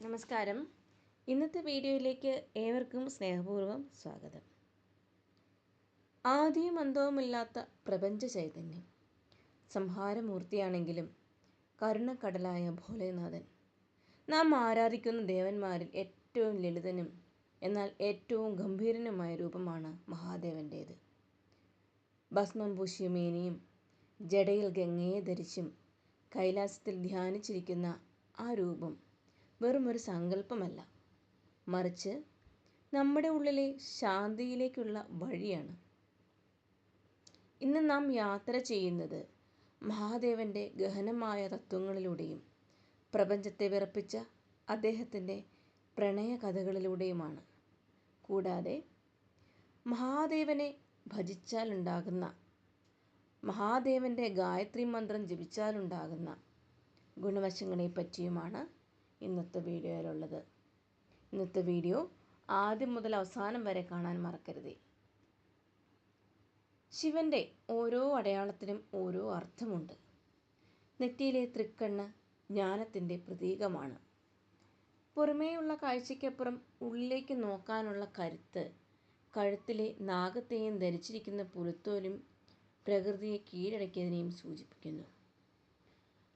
നമസ്കാരം. ഇന്നത്തെ വീഡിയോയിലേക്ക് ഏവർക്കും സ്നേഹപൂർവ്വം സ്വാഗതം. ആദിയും അന്തവുമില്ലാത്ത പ്രപഞ്ച ചൈതന്യം, സംഹാരമൂർത്തിയാണെങ്കിലും കരുണക്കടലായ ഭോലേനാഥൻ, നാം ആരാധിക്കുന്ന ദേവന്മാരിൽ ഏറ്റവും ലളിതനും എന്നാൽ ഏറ്റവും ഗംഭീരനുമായ രൂപമാണ് മഹാദേവൻ്റേത്. ഭസ്മം പൂശിയ മേനിയും ജടയിൽ ഗംഗയെ ധരിച്ചും കൈലാസത്തിൽ ധ്യാനിച്ചിരിക്കുന്ന ആ രൂപം വെറുമൊരു സങ്കല്പമല്ല, മറിച്ച് നമ്മുടെ ഉള്ളിലെ ശാന്തിയിലേക്കുള്ള വഴിയാണ്. ഇന്ന് നാം യാത്ര ചെയ്യുന്നത് മഹാദേവൻ്റെ ഗഹനമായ തത്വങ്ങളിലൂടെയും പ്രപഞ്ചത്തെ വിറപ്പിച്ച അദ്ദേഹത്തിൻ്റെ പ്രണയ കഥകളിലൂടെയുമാണ്. കൂടാതെ മഹാദേവനെ ഭജിച്ചാലുണ്ടാകുന്ന, മഹാദേവൻ്റെ ഗായത്രി മന്ത്രം ജപിച്ചാലുണ്ടാകുന്ന ഗുണവശങ്ങളെ പറ്റിയുമാണ് ഇന്നത്തെ വീഡിയോയിലുള്ളത്. ഇന്നത്തെ വീഡിയോ ആദ്യം മുതൽ അവസാനം വരെ കാണാൻ മറക്കരുത്. ശിവൻ്റെ ഓരോ അടയാളത്തിനും ഓരോ അർത്ഥമുണ്ട്. നെറ്റിയിലെ തൃക്കണ്ണ് ജ്ഞാനത്തിൻ്റെ പ്രതീകമാണ്. പുറമേയുള്ള കാഴ്ചയ്ക്കപ്പുറം ഉള്ളിലേക്ക് നോക്കാനുള്ള കരുത്ത്, കഴുത്തിലെ നാഗത്തെയും ധരിച്ചിരിക്കുന്ന പുലിത്തോലും പ്രകൃതിയെ കീഴടക്കിയതിനെയും സൂചിപ്പിക്കുന്നു.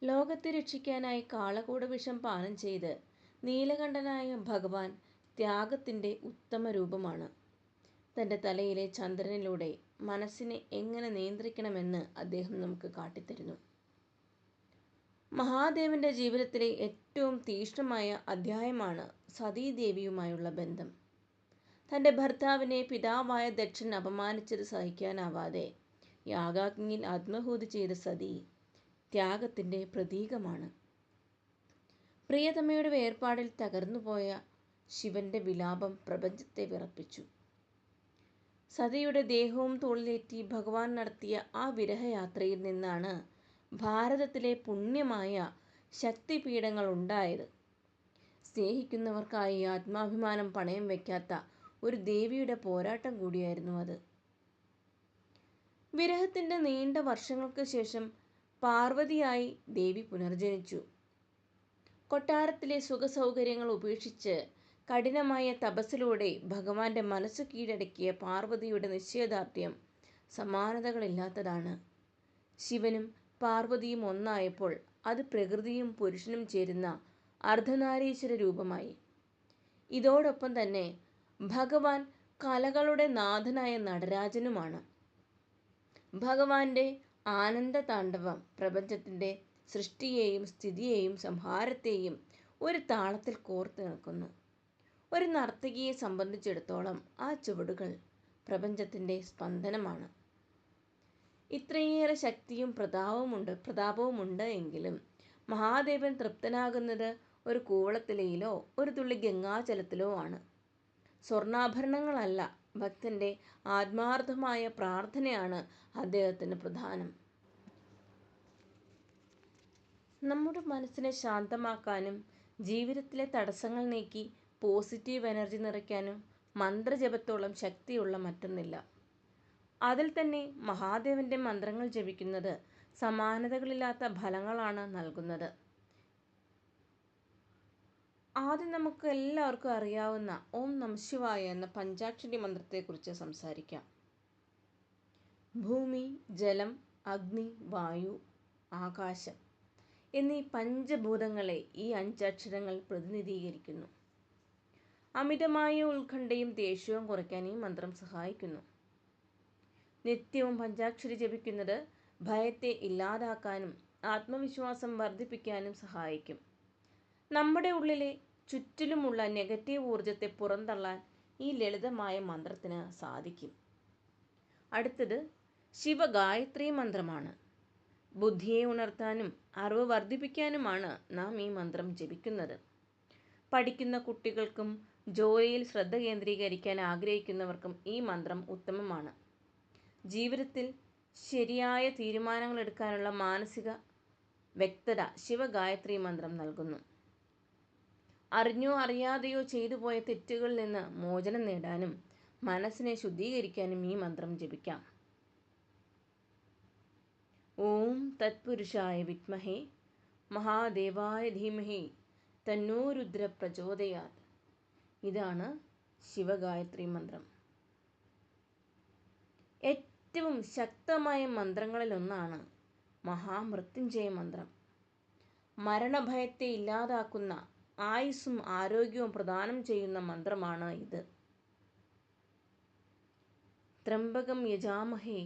ലോകത്തെ രക്ഷിക്കാനായി കാളകൂട വിഷം പാനം ചെയ്ത് നീലകണ്ഠനായ ഭഗവാൻ ത്യാഗത്തിൻ്റെ ഉത്തമ രൂപമാണ്. തൻ്റെ തലയിലെ ചന്ദ്രനിലൂടെ മനസ്സിനെ എങ്ങനെ നിയന്ത്രിക്കണമെന്ന് അദ്ദേഹം നമുക്ക് കാട്ടിത്തരുന്നു. മഹാദേവൻ്റെ ജീവിതത്തിലെ ഏറ്റവും തീക്ഷ്ണമായ അധ്യായമാണ് സതീദേവിയുമായുള്ള ബന്ധം. തൻ്റെ ഭർത്താവിനെ പിതാവായ ദക്ഷൻ അപമാനിച്ചത് സഹിക്കാനാവാതെ യാഗാഗ്നിയിൽ ആത്മാഹൂതി ചെയ്ത സതി ത്യാഗത്തിൻ്റെ പ്രതീകമാണ്. പ്രിയതമയുടെ വേർപാടിൽ തകർന്നുപോയ ശിവന്റെ വിലാപം പ്രപഞ്ചത്തെ വിറപ്പിച്ചു. സതിയുടെ ദേഹവും തോളിലേറ്റി ഭഗവാൻ നടത്തിയ ആ വിരഹയാത്രയിൽ നിന്നാണ് ഭാരതത്തിലെ പുണ്യമായ ശക്തിപീഠങ്ങൾ ഉണ്ടായത്. സ്നേഹിക്കുന്നവർക്കായി ആത്മാഭിമാനം പണയം വയ്ക്കാത്ത ഒരു ദേവിയുടെ പോരാട്ടം കൂടിയായിരുന്നു അത്. വിരഹത്തിൻ്റെ നീണ്ട വർഷങ്ങൾക്ക് ശേഷം പാർവതിയായി ദേവി പുനർജനിച്ചു. കൊട്ടാരത്തിലെ സുഖസൗകര്യങ്ങൾ ഉപേക്ഷിച്ച് കഠിനമായ തപസ്സിലൂടെ ഭഗവാന്റെ മനസ്സ് കീഴടക്കിയ പാർവതിയുടെ നിശ്ചയദാർഢ്യം സമാനതകളില്ലാത്തതാണ്. ശിവനും പാർവതിയും ഒന്നായപ്പോൾ അത് പ്രകൃതിയും പുരുഷനും ചേരുന്ന അർദ്ധനാരീശ്വര രൂപമായി. ഇതോടൊപ്പം തന്നെ ഭഗവാൻ കലകളുടെ നാഥനായ നടരാജനുമാണ്. ഭഗവാന്റെ ആനന്ദതാണ്ഡവം പ്രപഞ്ചത്തിൻ്റെ സൃഷ്ടിയെയും സ്ഥിതിയെയും സംഹാരത്തെയും ഒരു താളത്തിൽ കോർത്ത് നിൽക്കുന്നു. ഒരു നർത്തകിയെ സംബന്ധിച്ചിടത്തോളം ആ ചുവടുകൾ പ്രപഞ്ചത്തിൻ്റെ സ്പന്ദനമാണ്. ഇത്രയേറെ ശക്തിയും പ്രതാപവുമുണ്ട് എങ്കിലും മഹാദേവൻ തൃപ്തനാകുന്നത് ഒരു കൂവളത്തിലയിലോ ഒരു തുള്ളി ഗംഗാജലത്തിലോ ആണ്. സ്വർണ്ണാഭരണങ്ങളല്ല, ഭക്തൻ്റെ ആത്മാർത്ഥമായ പ്രാർത്ഥനയാണ് അദ്ദേഹത്തിന് പ്രധാനം. നമ്മുടെ മനസ്സിനെ ശാന്തമാക്കാനും ജീവിതത്തിലെ തടസ്സങ്ങൾ നീക്കി പോസിറ്റീവ് എനർജി നിറയ്ക്കാനും മന്ത്രജപത്തോളം ശക്തിയുള്ള മറ്റൊന്നില്ല. അതിൽ തന്നെ മഹാദേവൻ്റെ മന്ത്രങ്ങൾ ജപിക്കുന്നത് സമാനതകളില്ലാത്ത ഫലങ്ങളാണ് നൽകുന്നത്. ആദ്യം നമുക്ക് എല്ലാവർക്കും അറിയാവുന്ന ഓം നമഃശിവായ എന്ന പഞ്ചാക്ഷരി മന്ത്രത്തെക്കുറിച്ച് സംസാരിക്കാം. ഭൂമി, ജലം, അഗ്നി, വായു, ആകാശം എന്നീ പഞ്ചഭൂതങ്ങളെ ഈ അഞ്ചക്ഷരങ്ങൾ പ്രതിനിധീകരിക്കുന്നു. അമിതമായ ഉത്കണ്ഠയും ദേഷ്യവും കുറയ്ക്കാൻ ഈ മന്ത്രം സഹായിക്കുന്നു. നിത്യവും പഞ്ചാക്ഷരി ജപിക്കുന്നത് ഭയത്തെ ഇല്ലാതാക്കാനും ആത്മവിശ്വാസം വർദ്ധിപ്പിക്കാനും സഹായിക്കും. നമ്മുടെ ഉള്ളിലെ ചുറ്റിലുമുള്ള നെഗറ്റീവ് ഊർജത്തെ പുറന്തള്ളാൻ ഈ ലളിതമായ മന്ത്രത്തിന് സാധിക്കും. അടുത്തത് ശിവഗായത്രി മന്ത്രമാണ്. ബുദ്ധിയെ ഉണർത്താനും അറിവ് വർദ്ധിപ്പിക്കാനുമാണ് നാം ഈ മന്ത്രം ജപിക്കുന്നത്. പഠിക്കുന്ന കുട്ടികൾക്കും ജോലിയിൽ ശ്രദ്ധ കേന്ദ്രീകരിക്കാൻ ആഗ്രഹിക്കുന്നവർക്കും ഈ മന്ത്രം ഉത്തമമാണ്. ജീവിതത്തിൽ ശരിയായ തീരുമാനങ്ങൾ എടുക്കാനുള്ള മാനസിക വ്യക്തത ശിവഗായത്രി മന്ത്രം നൽകുന്നു. അറിഞ്ഞോ അറിയാതെയോ ചെയ്തു പോയ തെറ്റുകളിൽ നിന്ന് മോചനം നേടാനും മനസ്സിനെ ശുദ്ധീകരിക്കാനും ഈ മന്ത്രം ജപിക്കാം. ഓം തത്പുരുഷായ വിദ്മഹേ മഹാദേവായ ധീമഹി തന്നോ രുദ്ര പ്രചോദയാത്. ഇതാണ് ശിവഗായത്രി മന്ത്രം. ഏറ്റവും ശക്തമായ മന്ത്രങ്ങളിലൊന്നാണ് മഹാമൃത്യുഞ്ജയ മന്ത്രം. മരണഭയത്തെ ഇല്ലാതാക്കുന്ന, ആയുസ്സും ആരോഗ്യവും പ്രദാനം ചെയ്യുന്ന മന്ത്രമാണ് ഇത്. ത്രംബകം യജാമഹേ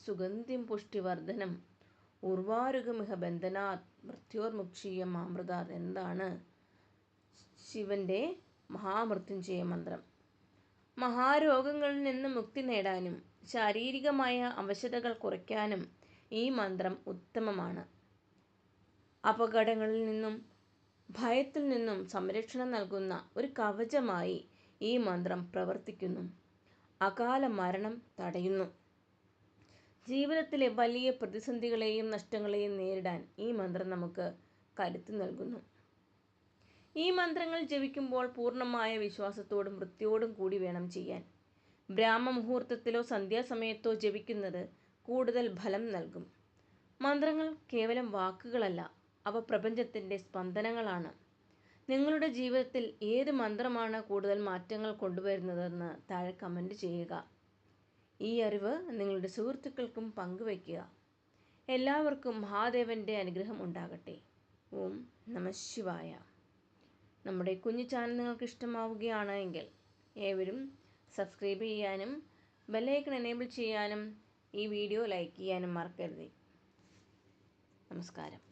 സുഗന്ധിം പുഷ്ടിവർദ്ധനം ഉർവാരുകമിഹ ബന്ധനാത് മൃത്യോർമുക്ഷീയമാമൃതാത് എന്നതാണ് ശിവന്റെ മഹാമൃത്യുഞ്ജയ മന്ത്രം. മഹാരോഗങ്ങളിൽ നിന്ന് മുക്തി നേടാനും ശാരീരികമായ അവശതകൾ കുറയ്ക്കാനും ഈ മന്ത്രം ഉത്തമമാണ്. അപകടങ്ങളിൽ നിന്നും ഭയത്തിൽ നിന്നും സംരക്ഷണം നൽകുന്ന ഒരു കവചമായി ഈ മന്ത്രം പ്രവർത്തിക്കുന്നു. അകാല മരണം തടയുന്നു. ജീവിതത്തിലെ വലിയ പ്രതിസന്ധികളെയും നഷ്ടങ്ങളെയും നേരിടാൻ ഈ മന്ത്രം നമുക്ക് കരുത്ത് നൽകുന്നു. ഈ മന്ത്രങ്ങൾ ജപിക്കുമ്പോൾ പൂർണ്ണമായ വിശ്വാസത്തോടും വൃത്തിയോടും കൂടി വേണം ചെയ്യാൻ. ബ്രാഹ്മമുഹൂർത്തത്തിലോ സന്ധ്യാസമയത്തോ ജപിക്കുന്നത് കൂടുതൽ ഫലം നൽകും. മന്ത്രങ്ങൾ കേവലം വാക്കുകളല്ല, അവ പ്രപഞ്ചത്തിൻ്റെ സ്പന്ദനങ്ങളാണ്. നിങ്ങളുടെ ജീവിതത്തിൽ ഏത് മന്ത്രമാണ് കൂടുതൽ മാറ്റങ്ങൾ കൊണ്ടുവരുന്നതെന്ന് താഴെ കമൻറ്റ് ചെയ്യുക. ഈ അറിവ് നിങ്ങളുടെ സുഹൃത്തുക്കൾക്കും പങ്കുവയ്ക്കുക. എല്ലാവർക്കും മഹാദേവൻ്റെ അനുഗ്രഹം ഉണ്ടാകട്ടെ. ഓം നമഃ ശിവായ. നമ്മുടെ കുഞ്ഞു ചാനൽ നിങ്ങൾക്ക് ഇഷ്ടമാവുകയാണ് എങ്കിൽ ഏവരും സബ്സ്ക്രൈബ് ചെയ്യാനും ബെല്ലൈക്കൺ എനേബിൾ ചെയ്യാനും ഈ വീഡിയോ ലൈക്ക് ചെയ്യാനും മറക്കരുത്. നമസ്കാരം.